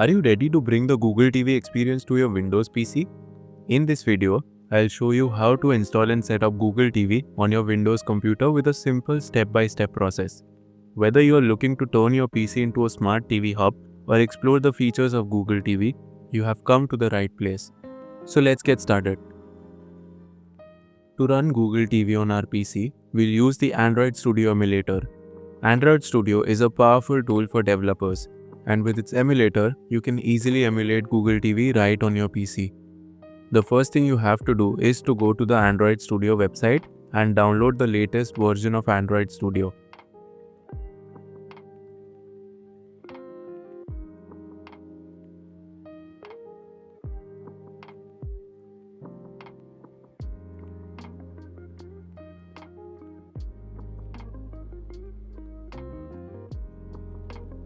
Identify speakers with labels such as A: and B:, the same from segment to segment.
A: Are you ready to bring the Google TV experience to your Windows PC? In this video, I'll show you how to install and set up Google TV on your Windows computer with a simple step-by-step process. Whether you are looking to turn your PC into a smart TV hub or explore the features of Google TV, you have come to the right place. So let's get started. To run Google TV on our PC, we'll use the Android Studio emulator. Android Studio is a powerful tool for developers, and with its emulator, you can easily emulate Google TV right on your PC. The first thing you have to do is to go to the Android Studio website and download the latest version of Android Studio.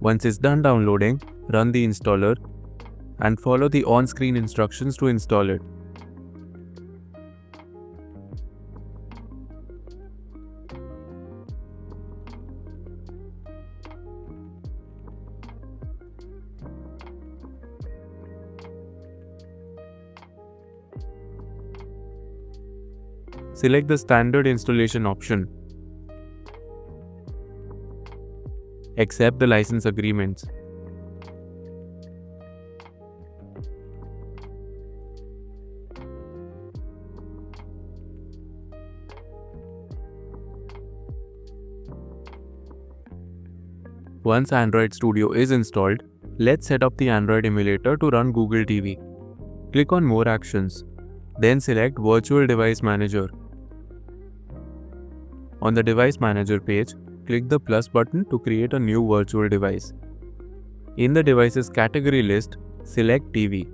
A: Once it's done downloading, run the installer and follow the on-screen instructions to install it. Select the standard installation option. Accept the license agreements. Once Android Studio is installed, let's set up the Android emulator to run Google TV. Click on More Actions, then select Virtual Device Manager. On the Device Manager page, click the plus button to create a new virtual device. In the devices category list, select TV.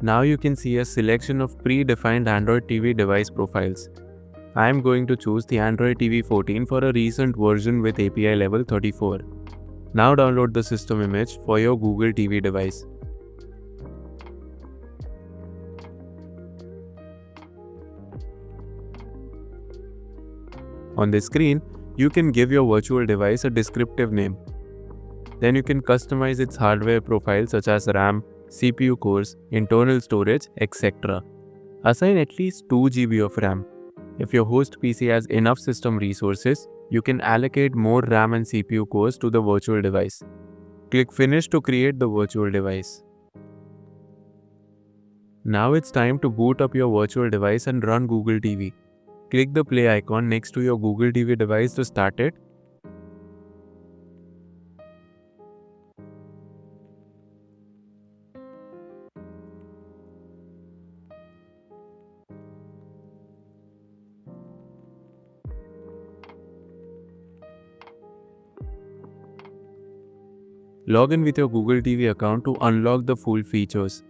A: Now you can see a selection of predefined Android TV device profiles. I am going to choose the Android TV 14 for a recent version with API level 34. Now download the system image for your Google TV device. On this screen, you can give your virtual device a descriptive name. Then you can customize its hardware profile such as RAM, CPU cores, internal storage, etc. Assign at least 2 GB of RAM. If your host PC has enough system resources, you can allocate more RAM and CPU cores to the virtual device. Click Finish to create the virtual device. Now it's time to boot up your virtual device and run Google TV. Click the play icon next to your Google TV device to start it. Log in with your Google TV account to unlock the full features.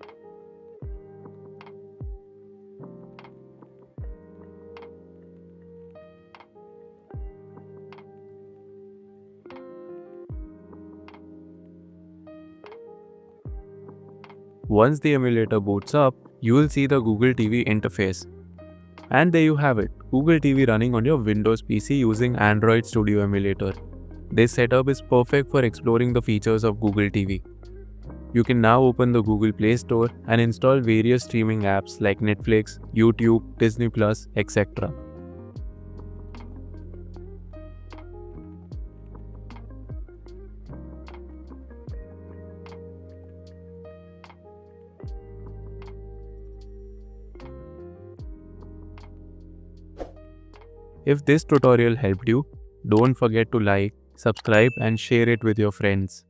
A: Once the emulator boots up, you will see the Google TV interface. And there you have it, Google TV running on your Windows PC using Android Studio emulator. This setup is perfect for exploring the features of Google TV. You can now open the Google Play Store and install various streaming apps like Netflix, YouTube, Disney+, etc. If this tutorial helped you, don't forget to like, subscribe and share it with your friends.